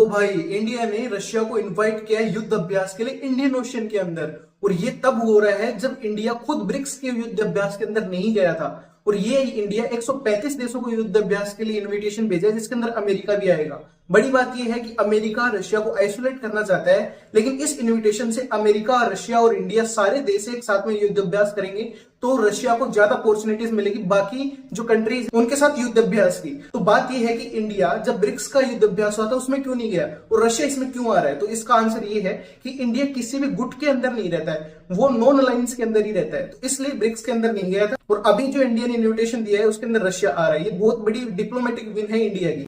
भाई इंडिया ने रशिया को इनवाइट किया है युद्ध अभ्यास के लिए इंडियन ओशन के अंदर। और ये तब हो रहा है जब इंडिया खुद ब्रिक्स के युद्ध अभ्यास के अंदर नहीं गया था। और ये इंडिया 135 देशों को युद्ध अभ्यास के लिए इनविटेशन भेजा है, जिसके अंदर अमेरिका भी आएगा। बड़ी बात यह है कि अमेरिका रशिया को आइसोलेट करना चाहता है, लेकिन इस इनविटेशन से अमेरिका, रशिया और इंडिया सारे देश एक साथ में युद्ध अभ्यास करेंगे तो रशिया को ज्यादा अपॉर्चुनिटीज मिलेगी बाकी जो कंट्रीज उनके साथ युद्ध अभ्यास की। तो बात यह है कि इंडिया जब ब्रिक्स का युद्ध अभ्यास हुआ था उसमें क्यों नहीं गया और रशिया इसमें क्यों आ रहा है? तो इसका आंसर ये है कि इंडिया किसी भी गुट के अंदर नहीं रहता है, वो नॉन अलायंस के अंदर ही रहता है, तो इसलिए ब्रिक्स के अंदर नहीं गया था। और अभी जो इंडिया ने इन्विटेशन दिया है उसके अंदर रशिया आ रहा है। ये बहुत बड़ी डिप्लोमेटिक विन है इंडिया की।